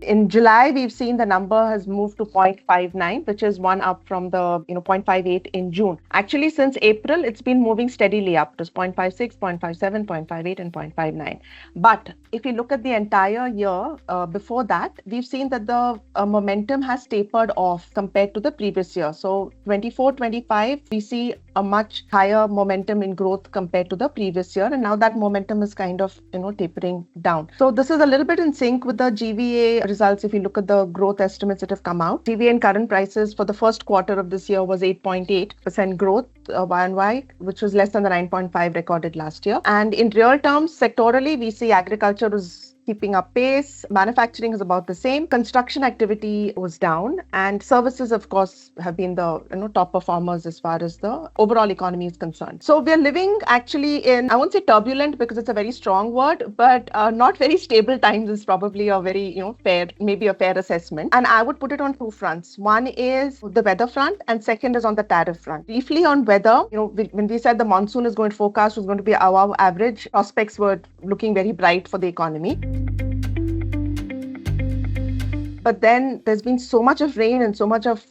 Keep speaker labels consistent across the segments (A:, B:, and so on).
A: In July, we've seen the number has moved to 0.59, which is one up from the 0.58 in June. Actually, since April, it's been moving steadily up. It was 0.56, 0.57, 0.58, and 0.59. But if you look at the entire year before that, we've seen that the momentum has tapered off compared to the previous year. So 24-25, we see a much higher momentum in growth compared to the previous year, and now that momentum is kind of tapering down. So this is a little bit in sync with the GVA results. If you look at the growth estimates that have come out, GVA in current prices for the first quarter of this year was 8.8% growth Y&Y, which was less than the 9.5 recorded last year. And in real terms, sectorally, we see agriculture is keeping up pace. Manufacturing is about the same. Construction activity was down, and services, of course, have been the top performers as far as the overall economy is concerned. So we are living actually in, I won't say turbulent because it's a very strong word, but not very stable times is probably a very fair, maybe a fair assessment. And I would put it on two fronts. One is the weather front, and second is on the tariff front. Briefly on weather, when we said the monsoon is going to forecast was going to be above average, prospects were looking very bright for the economy. But then there's been so much of rain and so much of,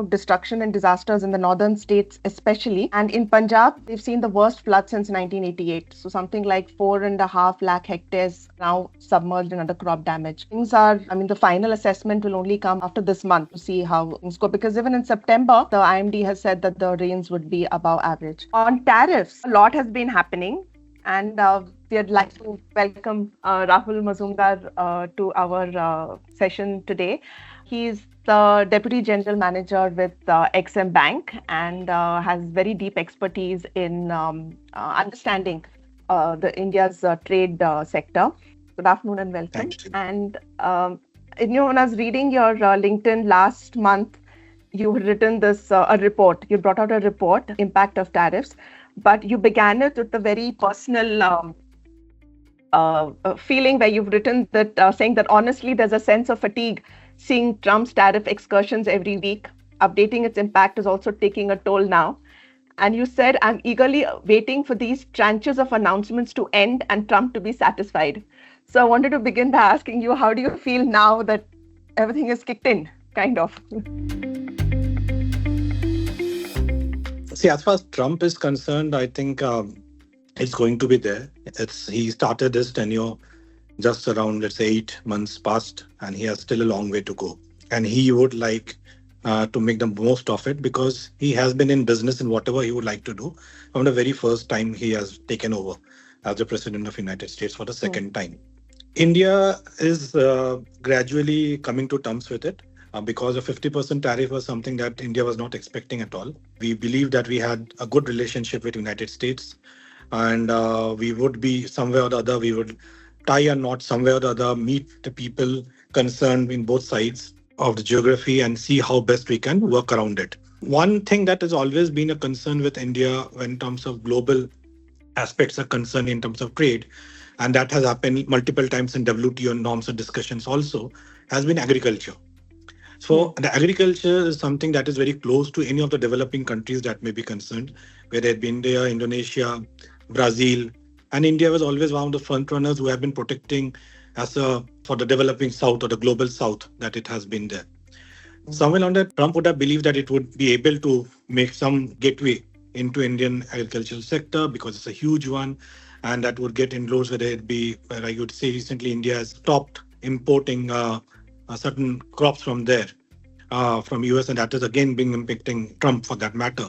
A: destruction and disasters in the northern states especially. And in Punjab, we've seen the worst flood since 1988. So something like 4.5 lakh hectares now submerged in under crop damage. The final assessment will only come after this month to see how things go. Because even in September, the IMD has said that the rains would be above average. On tariffs, a lot has been happening. And we'd like to welcome Rahul Mazumdar to our session today. He's the Deputy General Manager with XM Bank and has very deep expertise in understanding the India's trade sector. Good afternoon and welcome.
B: Thank you.
A: And when I was reading your LinkedIn last month, you had written this a report. You brought out a report, Impact of Tariffs. But you began it with a very personal feeling where you've written that saying that honestly, there's a sense of fatigue seeing Trump's tariff excursions every week. Updating its impact is also taking a toll now. And you said, I'm eagerly waiting for these tranches of announcements to end and Trump to be satisfied. So I wanted to begin by asking you, how do you feel now that everything is kicked in, kind of?
B: See, as far as Trump is concerned, I think it's going to be there. He started his tenure just around, let's say, 8 months past, and he has still a long way to go. And he would like to make the most of it because he has been in business in whatever he would like to do from the very first time he has taken over as the President of the United States for the second time. India is gradually coming to terms with it. Because a 50% tariff was something that India was not expecting at all. We believe that we had a good relationship with the United States, and we would be somewhere or the other, we would tie a knot somewhere or the other, meet the people concerned in both sides of the geography and see how best we can work around it. One thing that has always been a concern with India in terms of global aspects are concerned in terms of trade, and that has happened multiple times in WTO norms and discussions also, has been agriculture. So the agriculture is something that is very close to any of the developing countries that may be concerned, whether it be India, Indonesia, Brazil, and India was always one of the front runners who have been protecting for the developing South or the global South that it has been there. Somewhere on that, Trump would have believed that it would be able to make some gateway into Indian agricultural sector because it's a huge one, and that would get inroads, whether it be, I would say recently India has stopped importing certain crops from there, from US, and that is again being impacting Trump for that matter.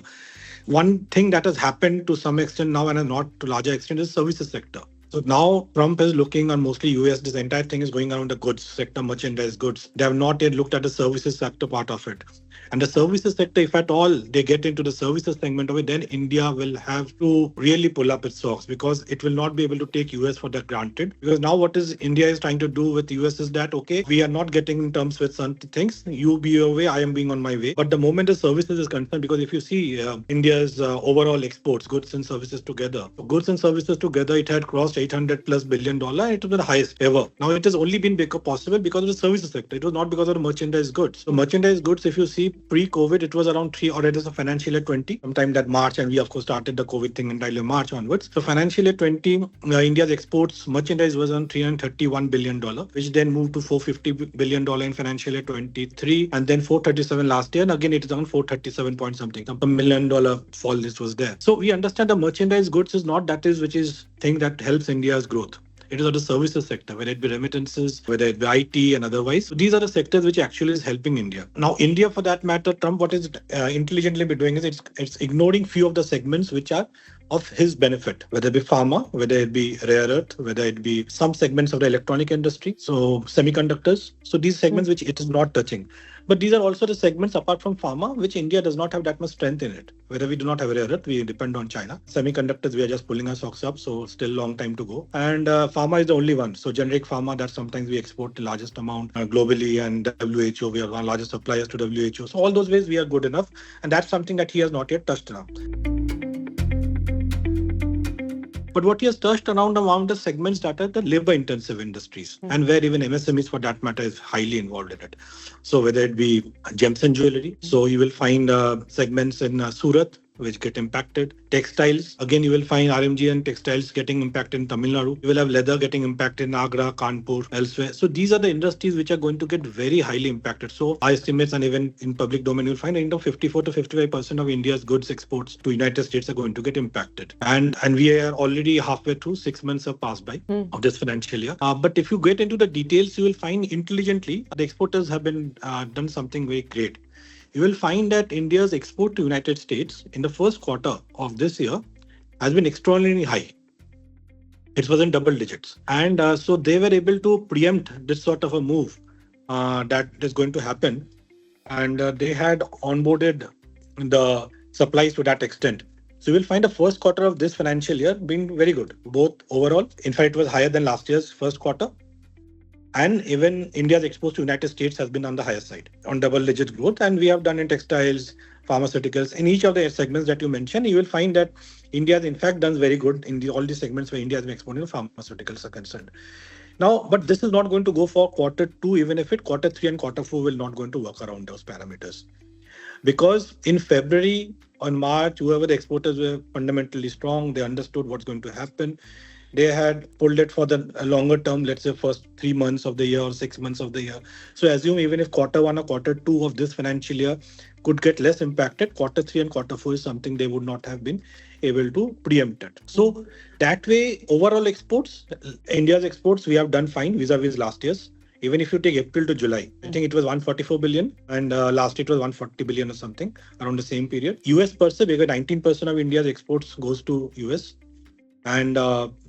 B: One thing that has happened to some extent now and not to larger extent is services sector. So now Trump is looking on mostly US. This entire thing is going around the goods sector, merchandise goods. They have not yet looked at the services sector part of it. And the services sector, if at all they get into the services segment of it, then India will have to really pull up its socks because it will not be able to take US for that granted. Because now what is India is trying to do with US is that, okay, we are not getting in terms with some things. You be your way, I am being on my way. But the moment the services is concerned, because if you see India's overall exports, goods and services together, it had crossed $800+ billion. It was the highest ever. Now it has only been possible because of the services sector. It was not because of the merchandise goods. So merchandise goods, if you see, pre-COVID, it was around 3, or it is a financial year 20, sometime that March, and we of course started the COVID thing entirely March onwards. So financial year 20, India's exports merchandise was on $331 billion, which then moved to $450 billion in financial year 23, and then 437 last year, and again it is on 437 point something, some $1 million fall this was there. So we understand the merchandise goods is not that is which is thing that helps India's growth. It is on the services sector, whether it be remittances, whether it be IT and otherwise. So these are the sectors which actually is helping India. Now, India, for that matter, Trump, what is intelligently be doing is it's ignoring few of the segments which are of his benefit, whether it be pharma, whether it be rare earth, whether it be some segments of the electronic industry, so semiconductors. So these segments which it is not touching. But these are also the segments apart from pharma, which India does not have that much strength in it. Whether we do not have rare earth, we depend on China. Semiconductors, we are just pulling our socks up, so still long time to go. And pharma is the only one. So generic pharma, that sometimes we export the largest amount globally, and WHO, we are one of the largest suppliers to WHO. So all those ways we are good enough. And that's something that he has not yet touched on. But what he has touched around the segments that are the labor-intensive industries, and where even MSMEs, for that matter, is highly involved in it. So whether it be gems and jewellery, so you will find segments in Surat, which get impacted. Textiles, again, you will find RMG and textiles getting impacted in Tamil Nadu. You will have leather getting impacted in Agra, Kanpur, elsewhere. So these are the industries which are going to get very highly impacted. So our estimates, and even in public domain, you'll find 54 to 55% of India's goods exports to United States are going to get impacted. And we are already halfway through, 6 months have passed by of this financial year. But if you get into the details, you will find intelligently the exporters have been done something very great. You will find that India's export to United States in the first quarter of this year has been extraordinarily high. It was in double digits. And so they were able to preempt this sort of a move that is going to happen. And they had onboarded the supplies to that extent. So you will find the first quarter of this financial year being very good, both overall. In fact, it was higher than last year's first quarter. And even India's exports to United States has been on the higher side, on double-digit growth. And we have done in textiles, pharmaceuticals, in each of the segments that you mentioned, you will find that India has in fact done very good in all the segments where India has been exporting pharmaceuticals are concerned. Now, but this is not going to go for quarter 2, even if quarter 3 and quarter 4 will not going to work around those parameters. Because in February or March, whoever the exporters were fundamentally strong, they understood what's going to happen. They had pulled it for the longer term, let's say first 3 months of the year or 6 months of the year. So assume even if quarter 1 or quarter 2 of this financial year could get less impacted, quarter 3 and quarter 4 is something they would not have been able to preempt it. So that way, overall exports, India's exports, we have done fine vis-a-vis last year's. Even if you take April to July, I think it was 144 billion and last year it was 140 billion or something around the same period. US per se, because 19% of India's exports goes to US. And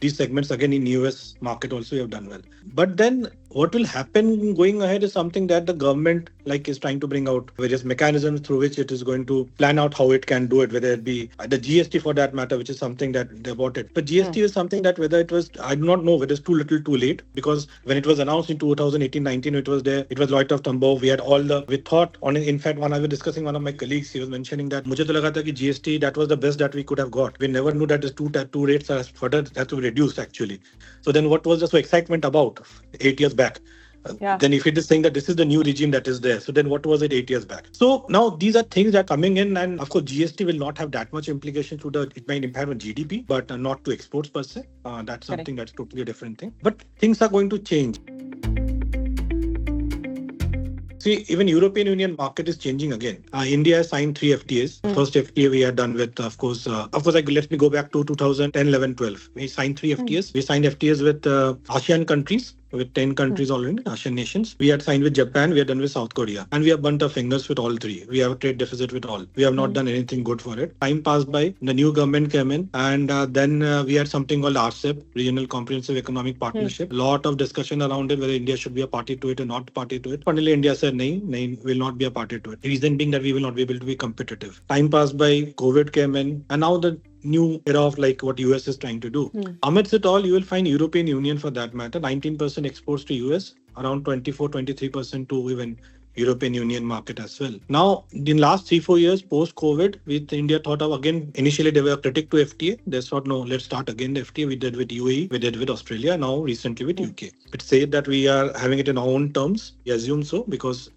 B: these segments again in US market also have done well. But then what will happen going ahead is something that the government is trying to bring out various mechanisms through which it is going to plan out how it can do it, whether it be the GST for that matter, which is something that they bought it. But GST is something that whether it was, I do not know whether it's too little too late, because when it was announced in 2018-19, it was there. It was Lloyd of Tambo. We had we thought on, in fact, when I was discussing one of my colleagues, he was mentioning that मुझे तो लगा था कि GST, that was the best that we could have got. We never knew that the two rates are further have to be reduced actually. So then what was the excitement about 8 years back? Then if it is saying that this is the new regime that is there, so then what was it 8 years back? So now these are things that are coming in, and of course GST will not have that much implication to it might impact on GDP, but not to exports per se. That's something that's totally a different thing. But things are going to change. See, even European Union market is changing again. India has signed 3 FTAs. First FTA we had done with, of course, let me go back to 2010, 11, 12. We signed 3 FTAs. We signed FTAs with ASEAN countries, with 10 countries already, ASEAN nations. We had signed with Japan, we had done with South Korea. And we have burnt our fingers with all 3. We have a trade deficit with all. We have not done anything good for it. Time passed by, the new government came in, and then we had something called RCEP, Regional Comprehensive Economic Partnership. Lot of discussion around it, whether India should be a party to it or not party to it. Finally, India said, no, will not be a party to it. The reason being that we will not be able to be competitive. Time passed by, COVID came in, and now the new era of what US is trying to do. Amidst it all, you will find European Union for that matter, 19% exports to US, around 24-23% to even European Union market as well. Now, in last 3-4 years post-COVID, with India thought of again, initially they were critic to FTA. They thought, no, let's start again the FTA. We did with UAE, we did with Australia, now recently with UK. It said that we are having it in our own terms. We assume so because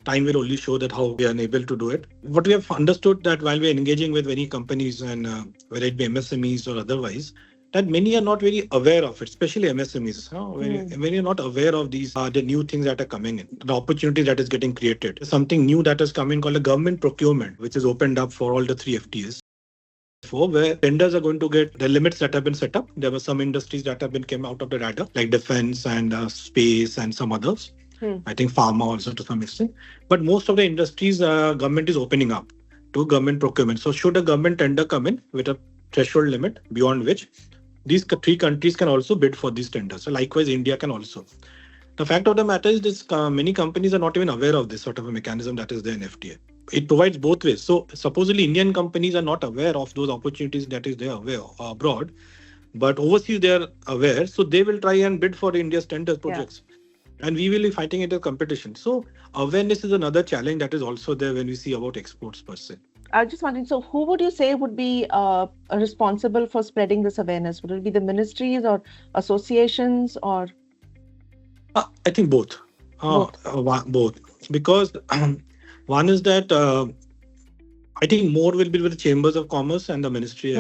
B: time will only show that how we are unable to do it. What we have understood that while we are engaging with many companies and whether it be MSMEs or otherwise, that many are not very aware of it, especially MSMEs. When you're not aware of these, the new things that are coming in, the opportunity that is getting created. Something new that has come in called a government procurement, which is opened up for all the three FTAs. For where tenders are going to get the limits that have been set up. There were some industries that have been came out of the radar, like defense and space and some others. I think pharma also to some extent. But most of the industries, government is opening up to government procurement. So should a government tender come in with a threshold limit beyond which these three countries can also bid for these tenders. So likewise, India can also. The fact of the matter is this: many companies are not even aware of this sort of a mechanism that is there in FTA. It provides both ways. So supposedly Indian companies are not aware of those opportunities that is there abroad, but overseas they are aware. So they will try and bid for India's tender projects. And we will be fighting it as competition. So awareness is another challenge that is also there when we see about exports per se.
A: I just wondering, so who would you say would be responsible for spreading this awareness? Would it be the ministries or associations or?
B: I think both. Both. Because one is that I think more will be with the chambers of commerce and the ministry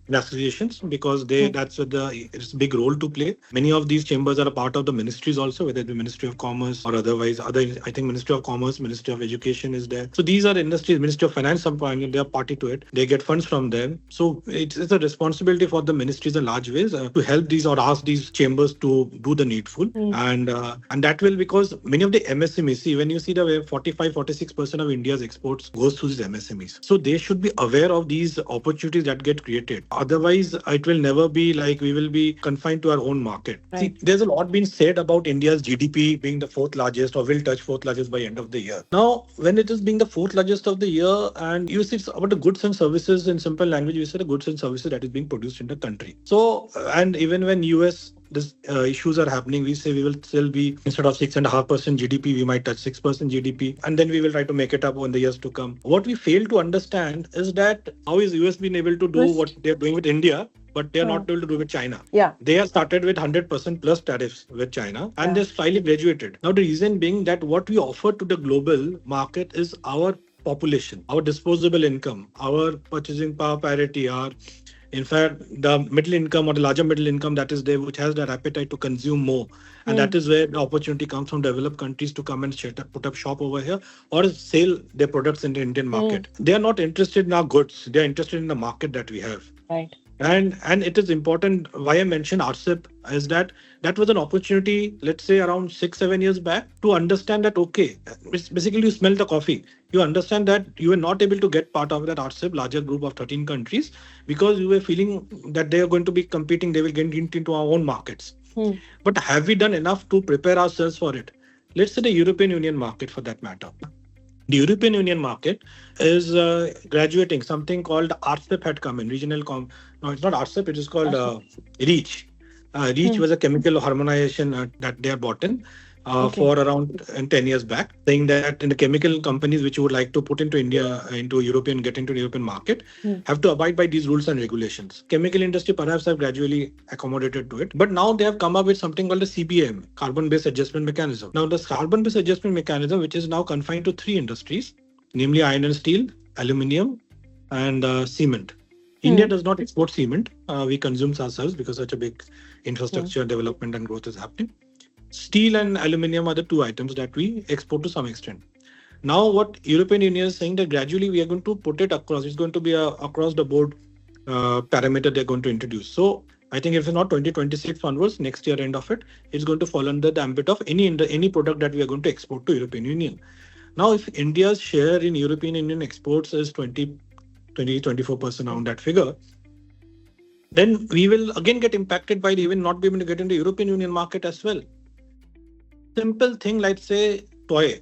B: associations, because that's what it's a big role to play. Many of these chambers are a part of the ministries also, whether it be Ministry of Commerce or otherwise. I think Ministry of Commerce, Ministry of Education is there. So these are industries. Ministry of Finance, some point they are party to it. They get funds from them. So it's a responsibility for the ministries in large ways to help these or ask these chambers to do the needful. And that will, because many of the MSMEs, see, when you see the way 45-46% of India's exports goes through these MSMEs. So they should be aware of these opportunities that get created. Otherwise, it will never be like we will be confined to our own market. Right. See, there's a lot been said about India's GDP being the fourth largest or will touch fourth largest by end of the year. Now, when it is being the fourth largest of the year, and you see it's about the goods and services, in simple language, you say the goods and services that is being produced in the country. So, and even when US these issues are happening, we say we will still be, instead of 6.5% GDP, we might touch 6% GDP, and then we will try to make it up in the years to come. What we fail to understand is that how is US been able to do what they're doing with India, but they are not able to do with China. They have started with 100% plus tariffs with China, and they're slightly graduated. Now the reason being that what we offer to the global market is our population, our disposable income, our purchasing power parity, in fact, the middle income or the larger middle income that is there, which has that appetite to consume more. And that is where the opportunity comes from developed countries to come and put up shop over here or sell their products in the Indian market. They are not interested in our goods. They are interested in the market that we have. Right. And it is important, why I mentioned RCEP is that was an opportunity, let's say around 6-7 years back, to understand that, okay, it's basically you smell the coffee. You understand that you were not able to get part of that RCEP, larger group of 13 countries, because you were feeling that they are going to be competing, they will get into our own markets. But have we done enough to prepare ourselves for it? Let's say the European Union market for that matter. The European Union market is graduating. Something called RCEP had come in. No, it's not RCEP. It is called REACH. REACH was a chemical harmonization that they are bought in for around 10 years back, saying that in the chemical companies which you would like to put into India, get into the European market, have to abide by these rules and regulations. Chemical industry perhaps have gradually accommodated to it. But now they have come up with something called the CBAM, Carbon-Based Adjustment Mechanism. Now, this Carbon-Based Adjustment Mechanism, which is now confined to 3 industries, namely iron and steel, aluminium, and cement. India does not export cement. We consume ourselves because such a big infrastructure development and growth is happening. Steel and aluminium are the 2 items that we export to some extent. Now, what European Union is saying that gradually we are going to put it across. It's going to be a across the board parameter they're going to introduce. So I think if it's not 2026 onwards, next year end of it, it's going to fall under the ambit of any product that we are going to export to European Union. Now, if India's share in European Union exports is 24% around that figure, then we will again get impacted by even not be able to get into the European Union market as well. Simple thing, like say the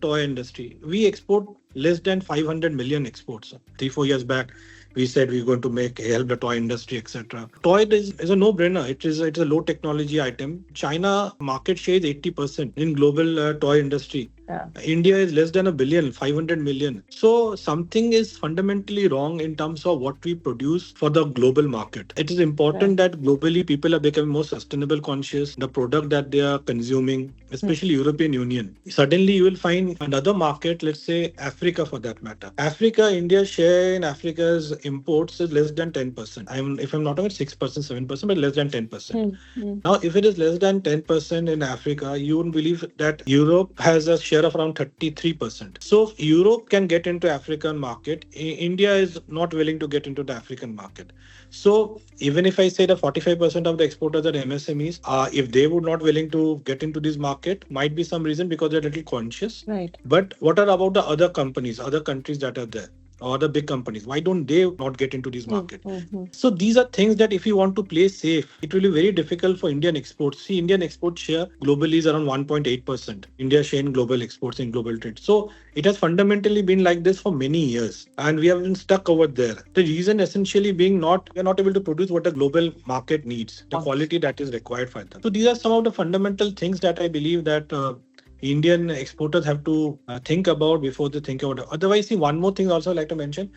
B: toy industry. We export less than 500 million exports. 3-4 years back, we said we're going to help the toy industry, etc. Toy is a no-brainer. It's a low technology item. China market share is 80% in global toy industry.
A: Yeah.
B: India is less than a billion, 500 million. So something is fundamentally wrong in terms of what we produce for the global market. It is
A: Right.
B: important that globally people are becoming more sustainable conscious. The product that they are consuming,
A: Hmm.
B: especially European Union. Suddenly you will find another market, let's say Africa for that matter. Africa, India's share in Africa's imports is less than 10%. If I'm not wrong, it's 6%, 7%, but less than 10%.
A: Hmm. Hmm.
B: Now, if it is less than 10% in Africa, you wouldn't believe that Europe has a share of around 33%. So, if Europe can get into African market, India is not willing to get into the African market. So, even if I say that 45% of the exporters are MSMEs, if they would not willing to get into this market, might be some reason because they're a little conscious.
A: Right.
B: But what are about the other companies, other countries that are there? Or the big companies, why don't they not get into this
A: Hmm.
B: market?
A: Hmm. Hmm.
B: So these are things that if you want to play safe, it will be very difficult for Indian exports. See, Indian export share globally is around 1.8%. India's share in global exports in global trade. So it has fundamentally been like this for many years, and we have been stuck over there. The reason essentially being not we're not able to produce what the global market needs, the quality that is required for them. So these are some of the fundamental things that I believe that Indian exporters have to think about before they think about it. Otherwise, see, one more thing also I'd like to mention.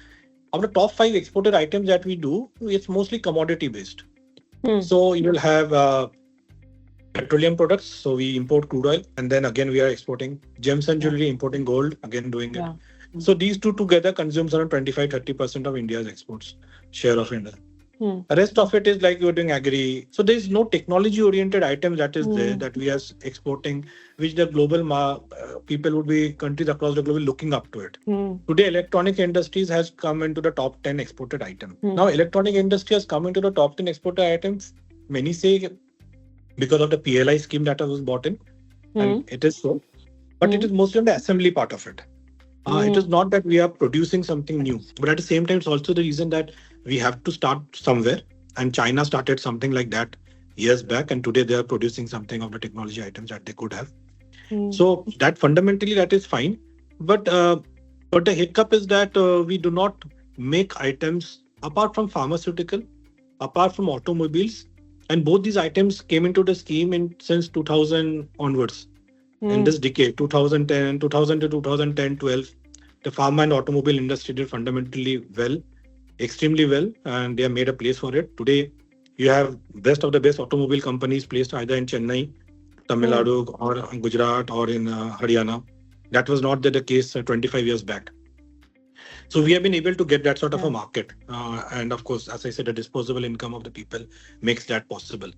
B: Of the top five exported items that we do, it's mostly commodity based.
A: Hmm.
B: So you will have petroleum products. So we import crude oil, and then again we are exporting gems and
A: Yeah.
B: jewelry, importing gold, again doing it.
A: Yeah.
B: So these two together consumes around 25-30% of India's exports share of India.
A: Hmm.
B: The rest of it is like you're doing agri. So there is no technology-oriented item that is there that we are exporting, which the global people would be countries across the globe looking up to it.
A: Hmm.
B: Today, electronic industries has come into the top 10 exported item. Now, electronic industry has come into the top 10 exported items. Many say because of the PLI scheme that was bought in, and it is so. But it is mostly on the assembly part of it. It is not that we are producing something new, but at the same time, it's also the reason that we have to start somewhere. And China started something like that years back, and today they are producing something of the technology items that they could have. So that fundamentally that is fine, but the hiccup is that we do not make items apart from pharmaceutical, apart from automobiles, and both these items came into the scheme in since 2000 onwards. In this decade, 2010, 2000 to 2010, 12, the pharma and automobile industry did fundamentally well, extremely well, and they have made a place for it. Today, you have best of the best automobile companies placed either in Chennai, Tamil Nadu, or Gujarat, or in Haryana. That was not the case 25 years back. So we have been able to get that sort of a market. And of course, as I said, the disposable income of the people makes that possible.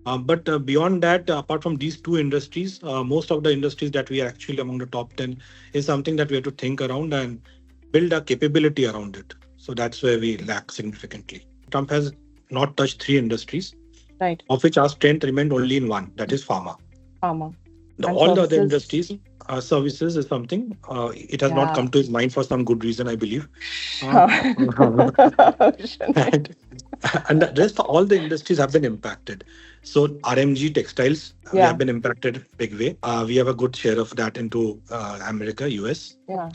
B: But beyond that, apart from these two industries, most of the industries that we are actually among the top 10 is something that we have to think around and build a capability around it. So that's where we lack significantly. Trump has not touched three industries,
A: Right.
B: of which our strength remained only in one, that is pharma.
A: Pharma.
B: All the other industries, services is something, it has not come to his mind for some good reason, I believe. And the rest, all the industries have been impacted. So RMG textiles, we have been impacted big way. We have a good share of that into America, US.
A: Yeah.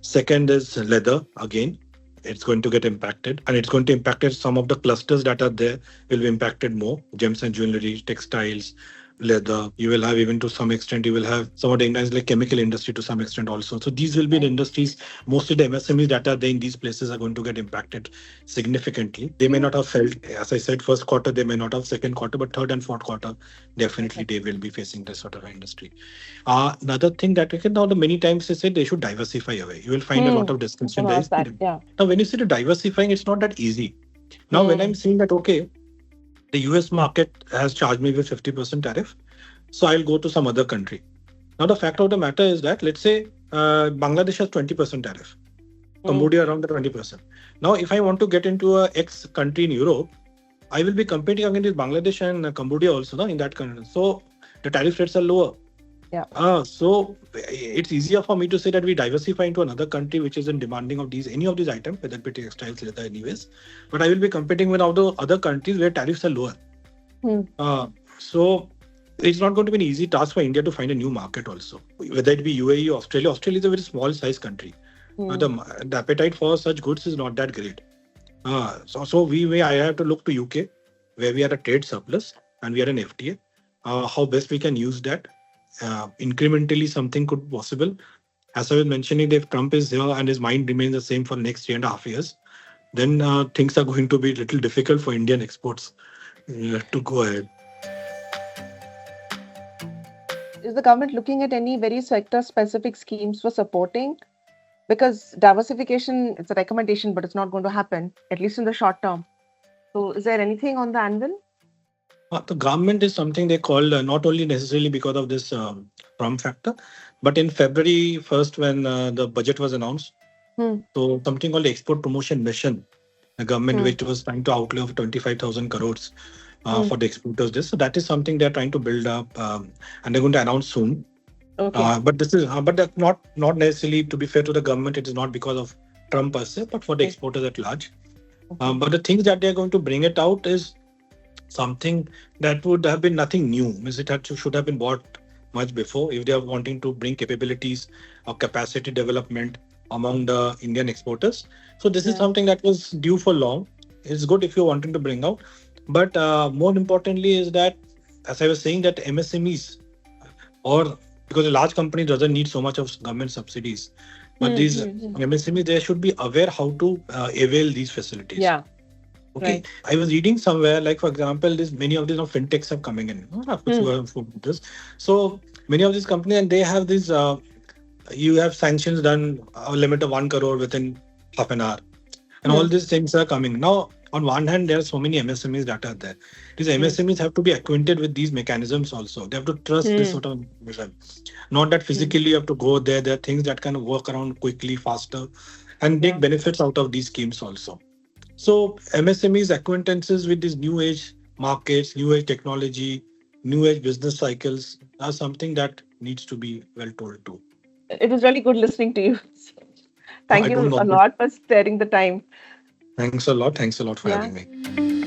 B: Second is leather. Again, it's going to get impacted, and it's going to impact some of the clusters that are there will be impacted more. Gems and jewelry, textiles, leather. You will have, even to some extent, you will have some of the industries like chemical industry to some extent also. So these will be the industries, mostly the MSMEs that are there in these places are going to get impacted significantly. They may not have felt, as I said, first quarter, they may not have second quarter, but third and fourth quarter, definitely they will be facing this sort of industry. Another thing that we can now, the many times they said they should diversify away. You will find a lot of discussion there. Now, when you say the diversifying, it's not that easy. Now, when I'm saying that, okay, the US market has charged me with 50% tariff, so I'll go to some other country. Now, the fact of the matter is that, let's say, Bangladesh has 20% tariff, Cambodia around the 20%. Now, if I want to get into a X country in Europe, I will be competing against Bangladesh and Cambodia also, no, in that country. So the tariff rates are lower. Yeah. So it's easier for me to say that we diversify into another country which isn't demanding of any of these items, whether it be textiles, leather, anyways. But I will be competing with other countries where tariffs are lower. So it's not going to be an easy task for India to find a new market also. Whether it be UAE or Australia. Australia is a very small size country. The appetite for such goods is not that great. So I have to look to UK, where we are a trade surplus and we are an FTA. How best we can use that. incrementally something could possible. As I was mentioning, if Trump is here and his mind remains the same for the next 3.5 years, then things are going to be a little difficult for Indian exports to go ahead.
A: Is the government looking at any very sector-specific schemes for supporting? Because diversification, it's a recommendation, but it's not going to happen, at least in the short term. So is there anything on the anvil?
B: The government is something they call not only necessarily because of this Trump factor, but in February 1st, when the budget was announced, so something called the Export Promotion Mission, the government which was trying to outlay of 25,000 crores for the exporters. So that is something they're trying to build up, and they're going to announce soon.
A: Okay.
B: But that's not necessarily, to be fair to the government. It is not because of Trump per se, but for the exporters at large. But the things that they're going to bring it out is something that would have been nothing new. Means should have been bought much before if they are wanting to bring capabilities or capacity development among the Indian exporters. So this is something that was due for long. It's good if you're wanting to bring out. But more importantly is that, as I was saying, that MSMEs, or because a large company doesn't need so much of government subsidies, but these MSMEs, they should be aware how to avail these facilities.
A: Yeah.
B: Okay.
A: Right.
B: I was reading somewhere, like for example, many of these fintechs are coming in. So many of these companies, and they have these. You have sanctions done a limit of 1 crore within half an hour, and all these things are coming now. On one hand, there are so many MSMEs that are there. These MSMEs have to be acquainted with these mechanisms also. They have to trust this sort of mechanism. Not that physically you have to go there. There are things that can work around quickly, faster, and take benefits out of these schemes also. So MSMEs acquaintances with these new age markets, new age technology, new age business cycles are something that needs to be well told too.
A: It was really good listening to you. Thank you a lot for sparing the time.
B: Thanks a lot. Thanks a lot for having me.